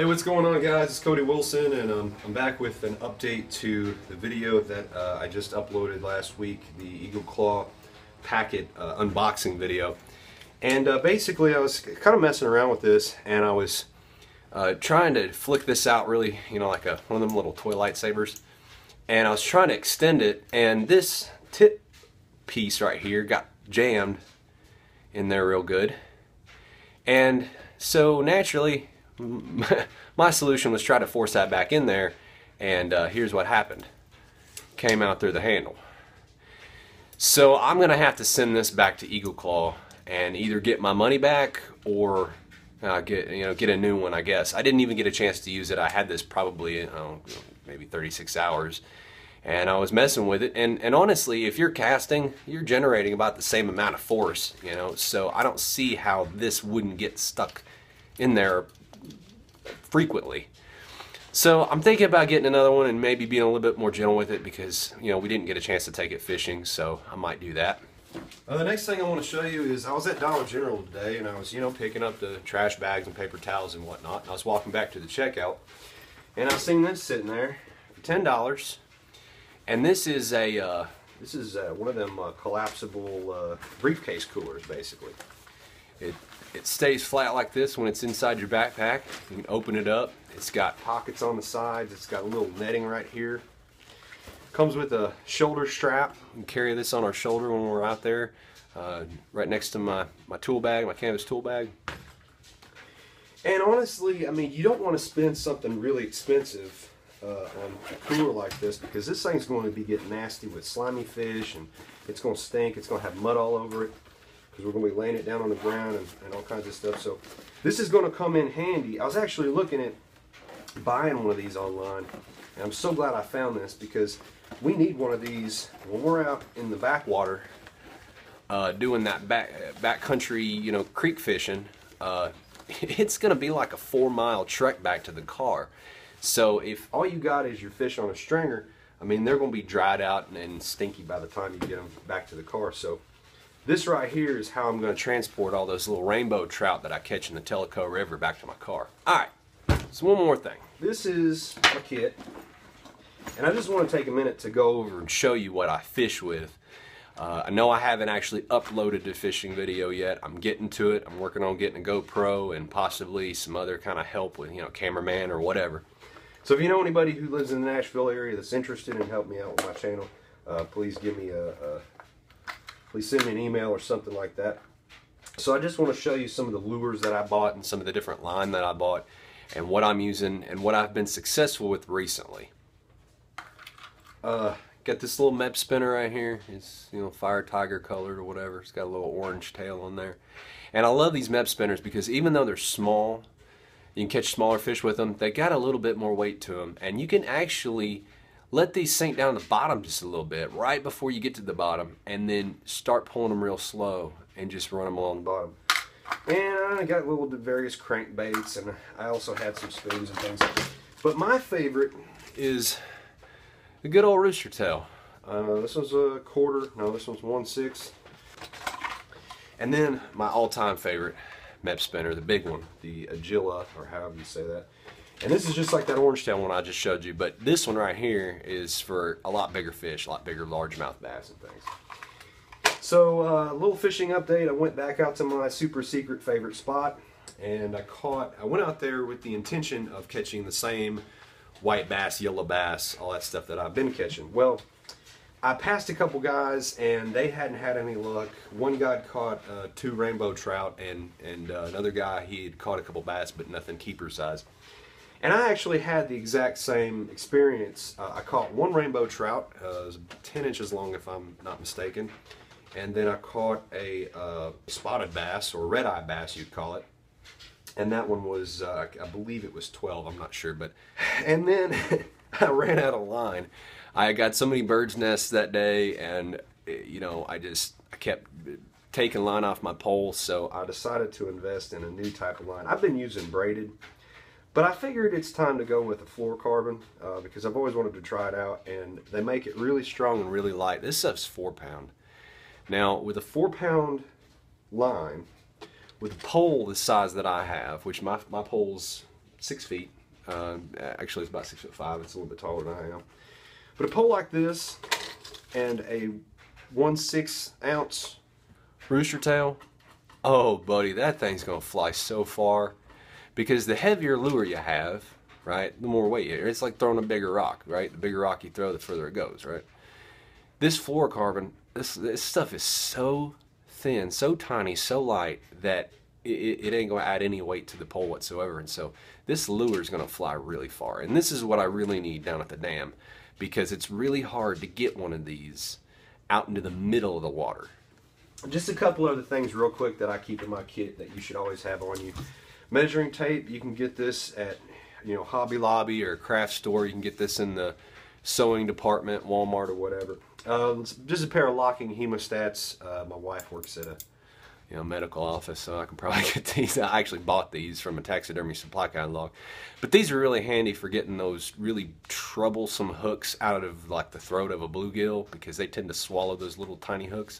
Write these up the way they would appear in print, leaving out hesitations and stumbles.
Hey, what's going on, guys? It's Cody Wilson, and I'm back with an update to the video that I just uploaded last week, the Eagle Claw packet unboxing video. And basically I was kind of messing around with this, and I was trying to flick this out really, you know, like one of them little toy lightsabers. And I was trying to extend it, and this tip piece right here got jammed in there real good. And so naturally, my solution was try to force that back in there, and here's what happened. Came out through the handle. So I'm gonna have to send this back to Eagle Claw and either get my money back or get a new one, I guess. I didn't even get a chance to use it. I had this probably maybe 36 hours, and I was messing with it. And honestly, if you're casting, you're generating about the same amount of force, you know. So I don't see how this wouldn't get stuck in there frequently. So I'm thinking about getting another one and maybe being a little bit more gentle with it, because we didn't get a chance to take it fishing, so I might do that. The next thing I want to show you is I was at Dollar General today, and I was picking up the trash bags and paper towels and whatnot, and I was walking back to the checkout, and I seen this sitting there for $10, and this is one of them collapsible briefcase coolers, basically. It stays flat like this when it's inside your backpack. You can open it up. It's got pockets on the sides. It's got a little netting right here. Comes with a shoulder strap. We can carry this on our shoulder when we're out there, right next to my tool bag, my canvas tool bag. And honestly, I mean, you don't want to spend something really expensive on a cooler like this, because this thing's going to be getting nasty with slimy fish, and it's going to stink. It's going to have mud all over it, because we're going to be laying it down on the ground and all kinds of stuff. So this is going to come in handy. I was actually looking at buying one of these online, and I'm so glad I found this, because we need one of these when we're out in the backwater doing that backcountry, creek fishing. It's going to be like a 4-mile trek back to the car. So if all you got is your fish on a stringer, I mean, they're going to be dried out and stinky by the time you get them back to the car. So this right here is how I'm going to transport all those little rainbow trout that I catch in the Tellico River back to my car. Alright, so one more thing. This is my kit, and I just want to take a minute to go over and show you what I fish with. I know I haven't actually uploaded the fishing video yet. I'm getting to it. I'm working on getting a GoPro and possibly some other kind of help with, cameraman or whatever. So if you know anybody who lives in the Nashville area that's interested in helping me out with my channel, please give me please send me an email or something like that. So I just want to show you some of the lures that I bought and some of the different line that I bought and what I'm using and what I've been successful with recently. Got this little Meb spinner right here. It's fire tiger colored or whatever. It's got a little orange tail on there. And I love these Meb spinners because even though they're small, you can catch smaller fish with them. They got a little bit more weight to them, and you can actually let these sink down to the bottom just a little bit right before you get to the bottom, and then start pulling them real slow and just run them along the bottom. And I got little various crankbaits, and I also had some spoons and things. But my favorite is the good old rooster tail. This one's a quarter. No, this one's 1/6. And then my all-time favorite Meb spinner, the big one, the Agila, or however you say that. And this is just like that orange tail one I just showed you, but this one right here is for a lot bigger fish, a lot bigger largemouth bass and things. So a little fishing update. I went back out to my super secret favorite spot, and I went out there with the intention of catching the same white bass, yellow bass, all that stuff that I've been catching. Well, I passed a couple guys, and they hadn't had any luck. One guy caught 2 rainbow trout, and another guy, he had caught a couple bass, but nothing keeper size. And I actually had the exact same experience. I caught 1 rainbow trout. It was 10 inches long, if I'm not mistaken. And then I caught a spotted bass, or red-eye bass, you'd call it. And that one was, I believe it was 12, I'm not sure. And then I ran out of line. I got so many bird's nests that day, and I kept taking line off my pole, so I decided to invest in a new type of line. I've been using braided, but I figured it's time to go with a fluorocarbon because I've always wanted to try it out, and they make it really strong and really light. This stuff's 4-pound. Now, with a 4-pound line, with a pole the size that I have, which my pole's 6 feet, Actually, it's about 6'5". It's a little bit taller than I am. But a pole like this and a 1/6 ounce rooster tail, oh buddy, that thing's gonna fly so far, because the heavier lure you have, right, the more weight it's like throwing a bigger rock, right? The bigger rock you throw, the further it goes, right? This fluorocarbon, this stuff is so thin, so tiny, so light that it ain't gonna add any weight to the pole whatsoever. And so this lure is gonna fly really far. And this is what I really need down at the dam, because it's really hard to get one of these out into the middle of the water. Just a couple other things real quick that I keep in my kit that you should always have on you. Measuring tape, you can get this at, you know, Hobby Lobby or a craft store. You can get this in the sewing department, Walmart or whatever. Just a pair of locking hemostats. My wife works at a medical office, so I can probably get these. I actually bought these from a taxidermy supply catalog, but these are really handy for getting those really troublesome hooks out of like the throat of a bluegill, because they tend to swallow those little tiny hooks.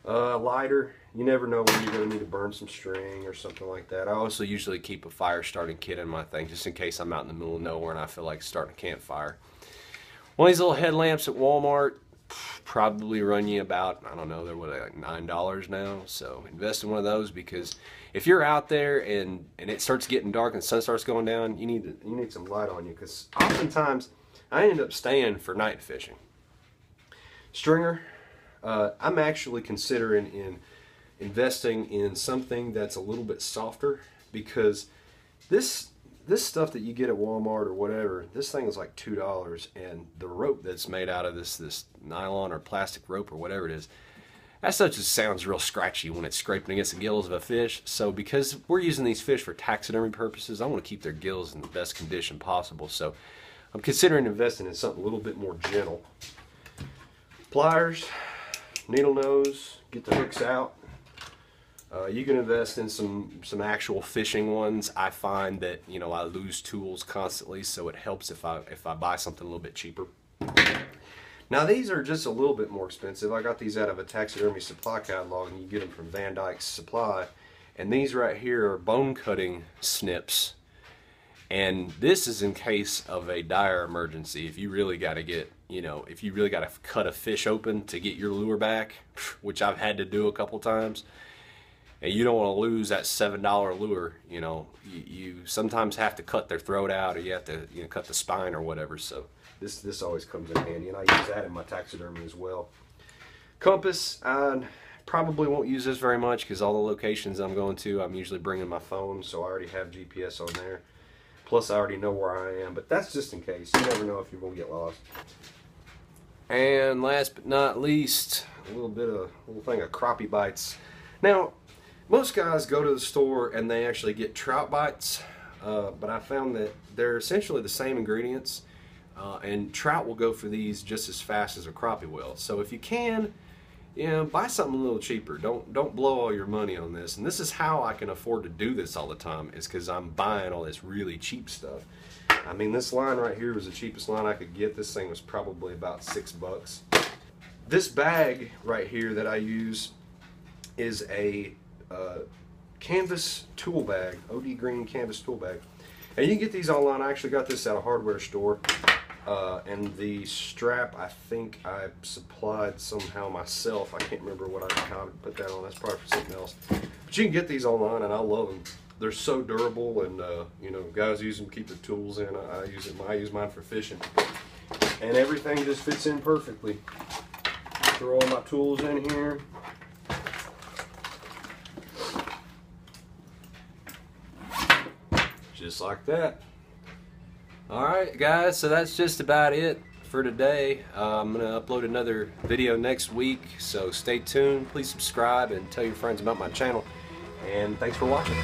Lighter, you never know when you're going to need to burn some string or something like that. I also usually keep a fire starting kit in my thing, just in case I'm out in the middle of nowhere and I feel like starting a campfire. One of these little headlamps at Walmart probably run you about, I don't know, they're what, like $9 now. So invest in one of those, because if you're out there and it starts getting dark and the sun starts going down, you need some light on you, because oftentimes I end up staying for night fishing. Stringer, I'm actually considering investing in something that's a little bit softer, because this stuff that you get at Walmart or whatever, this thing is like $2, and the rope that's made out of this nylon or plastic rope or whatever it is, that stuff just sounds real scratchy when it's scraping against the gills of a fish. So because we're using these fish for taxidermy purposes, I want to keep their gills in the best condition possible. So I'm considering investing in something a little bit more gentle. Pliers, needle nose, get the hooks out. You can invest in some actual fishing ones. I find that, you know, I lose tools constantly, so it helps if I buy something a little bit cheaper. Now these are just a little bit more expensive. I got these out of a taxidermy supply catalog, and you get them from Van Dyke's Supply. And these right here are bone cutting snips. And this is in case of a dire emergency. If you really got to get, you know, if you really got to cut a fish open to get your lure back, which I've had to do a couple times, and you don't want to lose that $7 lure, you know, you sometimes have to cut their throat out, or you have to, you know, cut the spine or whatever. So this always comes in handy, and I use that in my taxidermy as well. Compass, I probably won't use this very much, because all the locations I'm going to, I'm usually bringing my phone, so I already have GPS on there. Plus I already know where I am, but that's just in case. You never know if you're going to get lost. And last but not least, a little thing of crappie bites. Now, most guys go to the store and they actually get trout bites, but I found that they're essentially the same ingredients, and trout will go for these just as fast as a crappie will. So if you can, you know, buy something a little cheaper. Don't blow all your money on this. And this is how I can afford to do this all the time, is because I'm buying all this really cheap stuff. I mean, this line right here was the cheapest line I could get. This thing was probably about $6. This bag right here that I use is a canvas tool bag, OD Green canvas tool bag. And you can get these online. I actually got this at a hardware store. And the strap, I think I supplied somehow myself. I can't remember how to put that on. That's probably for something else. But you can get these online, and I love them. They're so durable, and you know, guys use them to keep their tools in. I use mine for fishing, and everything just fits in perfectly. Throw all my tools in here. Just like that. Alright guys, so that's just about it for today. I'm going to upload another video next week, so stay tuned. Please subscribe and tell your friends about my channel. And thanks for watching.